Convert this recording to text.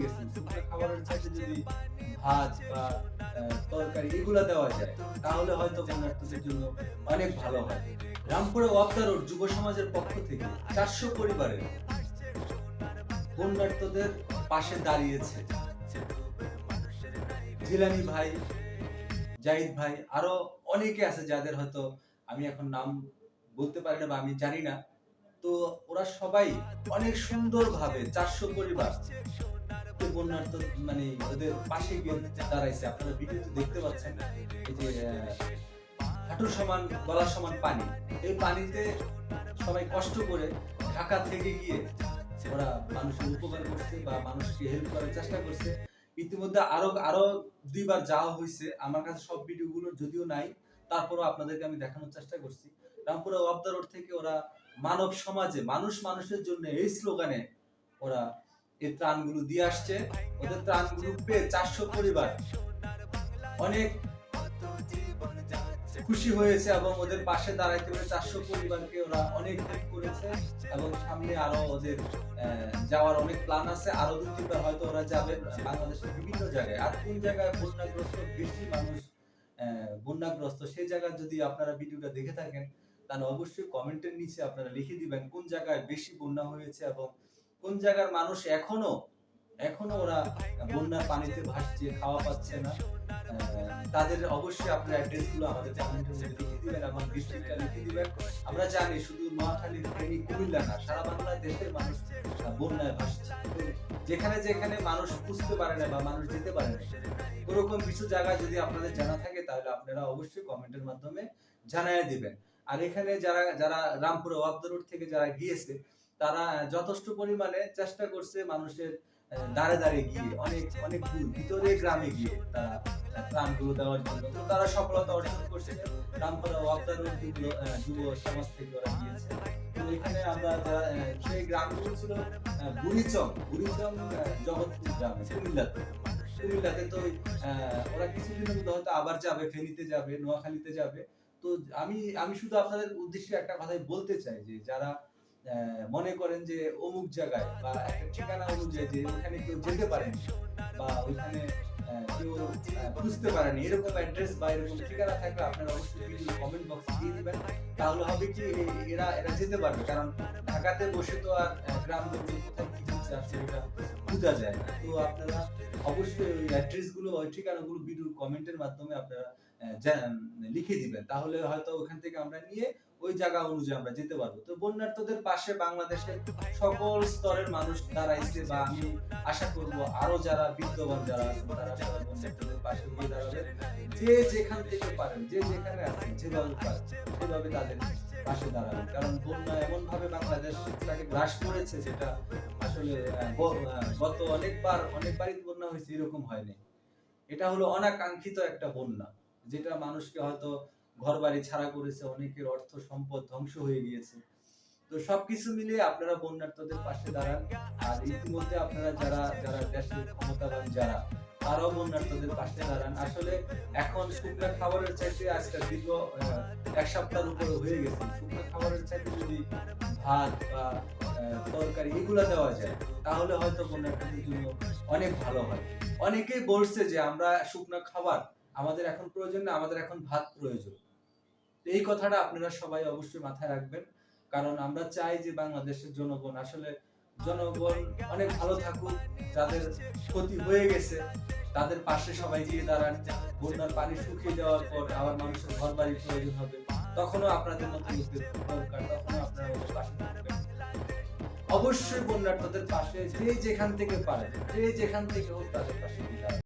গেছেন। শুকনা খাবারের চাইতে যদি ভাত বা তরকারি এগুলা দেওয়া যায়, তাহলে হয়তো বন্যার্থদের জন্য অনেক ভালো হয়। রামপুরা ওয়াপদা রোড যুব সমাজের পক্ষ থেকে ৪০০ পরিবারের বন্যার্থদের পাশে দাঁড়িয়েছে। জিলানী ভাই, জাহিদ ভাই, আরো অনেকে আছে যাদের হয়তো আমি এখন নাম বলতে পারি না বা আমি জানি না। তো ওরা সবাই অনেক সুন্দরভাবে ৪০০ পরিবার বন্যার্থ মানে ওদের পাশে গিয়ে দাঁড়াইছে। আপনারা ভিডিওতে দেখতে পাচ্ছেন এই যে হাঁটুর সমান গলার সমান পানি। এই পানিতে সবাই কষ্ট করে ঢাকা থেকে গিয়ে ওরা মানুষের উপকার করছে বা মানুষকে হেল্প করার চেষ্টা করছে। ইতিমধ্যে আরো আরো ২ বার যাওয়া হইছে। আমার কাছে সব ভিডিওগুলো যদিও নাই, তারপরেও আপনাদেরকে আমি দেখানোর চেষ্টা করছি। রামপুরা ওয়াপদা রোড থেকে ওরা মানব সমাজে মানুষ মানুষের জন্য এই স্লোগানে ওরা এই ত্রাণগুলো দিয়ে আসছে। ওদের ত্রাণগুলো পেয়ে ৪০০ পরিবার অনেক খুশি হয়েছে এবং ওদের পাশে দাঁড়াইতে পেরে ৪০০ পরিবারকে ওরা অনেক হেল্প করেছে এবং সামনে আরো ওদের যাওয়ার অনেক প্ল্যান আছে। আরো ২-৩ বার হয়তো ওরা যাবে বাংলাদেশের বিভিন্ন জায়গায়। আর কোন জায়গায় বন্যাগ্রস্ত বেশি মানুষ বন্যাগ্রস্ত সেই জায়গায় যদি আপনারা ভিডিওটা দেখে থাকেন, তাহলে অবশ্যই কমেন্টের নিচে আপনারা লিখে দিবেন কোন জায়গায় বেশি বন্যা হয়েছে এবং কোন জায়গার মানুষ এখনো এখনো ওরা বন্যার পানিতে ভাসছে, খাওয়া পাচ্ছে না। তাদের অবশ্যই আপনার অ্যাড্রেস গুলো আমাদের কমেন্টের মধ্যে লিখে দিবেন এবং ডিস্ট্রিক্টটা লিখে দিবেন। আমরা জানি শুধু নোয়াখালী, ফেনী, কুমিল্লা না, সারা বাংলাদেশের মানুষ বন্যায় ভাসছে। তো যেখানে যেখানে মানুষ বুঝতে পারে না বা মানুষ যেতে পারে না, ওরকম কিছু জায়গা যদি আপনাদের জানা থাকে তাহলে আপনারা অবশ্যই কমেন্টের মাধ্যমে জানায় দিবেন। আর এখানে যারা যারা রামপুরা ওয়াপদা রোড থেকে যারা গিয়েছে তারা যথেষ্ট পরিমাণে চেষ্টা করছে মানুষের দাঁড়ে দাঁড়িয়ে গিয়ে অনেক অনেক দূর ভিতরে গ্রামে গিয়ে তারা ত্রাণগুলো দেওয়ার জন্য তো তারা সফলতা অর্জন করছে। রামপুরা ওয়াপদা রোড যুব সমাজ থেকে ওরা গিয়েছে। তো এখানে আমরা যারা সেই গ্রামগুলো ছিল বুড়িচং জগৎপুর গ্রামে কুমিল্লাতে তো ওরা কিছুদিনের মধ্যে হয়তো আবার যাবে, ফেনীতে যাবে, নোয়াখালীতে যাবে। তো আমি আমি শুধু আপনাদের উদ্দেশ্যে একটা কথাই বলতে চাই যে যারা মনে করেন যে অমুক জায়গায় বা একটা ঠিকানা অনুযায়ী যে ওখানে কেউ যেতে পারেনি বা ওইখানে কেউ বুঝতে পারেনি, এরকম অ্যাড্রেস বা এরকম ঠিকানা থাকলে আপনারা অবশ্যই ভিডিও কমেন্ট বক্সে দিয়ে দিবেন। তাহলে হবে কি এরা এরা যেতে পারবে, কারণ ঢাকাতে বসে তো আর গ্রামগঞ্জে কোথায় কি হচ্ছে আসলে এটা বোঝা যায় না। তো আপনারা অবশ্যই ওই অ্যাড্রেস গুলো ওই ঠিকানাগুলো ভিডিওর কমেন্টের মাধ্যমে আপনারা লিখে দিবেন, তাহলে হয়তো ওখান থেকে আমরা নিয়ে ওই জায়গা অনুযায়ী আমরা যেতে পারবো। তো বন্যার্থদের পাশে বাংলাদেশের সকল স্তরের মানুষ দাঁড়াইছে বা আমি আশা করব আরো যারা বিদ্যমান যারা আছেন তারা সবাই বন্যার্থদের পাশে গিয়ে দাঁড়াবেন। যে যেখান থেকে পারেন, যে যেখানে আছেন, যেভাবে পারেন সেভাবে তাদের পাশে দাঁড়াবেন। কারণ বন্যা এমন ভাবে বাংলাদেশটাকে গ্রাস করেছে যেটা আসলে গত অনেকবারই বন্যা হয়েছে, এরকম হয়নি। এটা হলো অনাকাঙ্ক্ষিত একটা বন্যা, যেটা মানুষকে হয়তো ঘরবাড়ি ছাড়া করেছে, অনেকের অর্থ সম্পদ ধ্বংস হয়ে গিয়েছে। তো সবকিছু মিলিয়ে আপনারা বন্যার্থদের পাশে দাঁড়ান। আর ইতিমধ্যে আপনারা যারা যারা দেশের ক্ষমতাবান যারা তারাও বন্যার্থদের পাশে দাঁড়ান। আসলে এখন শুকনা খাবারের চাইতে আজকে দীর্ঘ ১ সপ্তাহের উপরে হয়ে গেছে। শুকনা খাবারের চাইতে যদি ভাত বা তরকারি এগুলা দেওয়া যায়, তাহলে হয়তো বন্যার্থদের জন্য অনেক ভালো হয়। অনেকেই বলছে যে আমরা শুকনা খাবার আমাদের এখন প্রয়োজন না, আমাদের এখন ভাত প্রয়োজন। এই কথাটা আপনারা সবাই অবশ্যই মাথায় রাখবেন। কারণ আমরা চাই যে বাংলাদেশের জনগণ আসলে জনগণ অনেক ভালো থাকুক। যাদের ক্ষতি হয়ে গেছে তাদের পাশে সবাই গিয়ে দাঁড়ান। বন্যার পানি শুকিয়ে যাওয়ার পর আবার মানুষের ঘরবাড়ির প্রয়োজন হবে, তখনও আপনাদের মতো লোকদের দরকার, তখনও আপনারা ওদের পাশে থাকবেন। অবশ্যই বন্যার্থদের পাশে যে যেখান থেকে পারেন, যে যেখান থেকে হোক তাদের পাশে গিয়ে দাঁড়ান।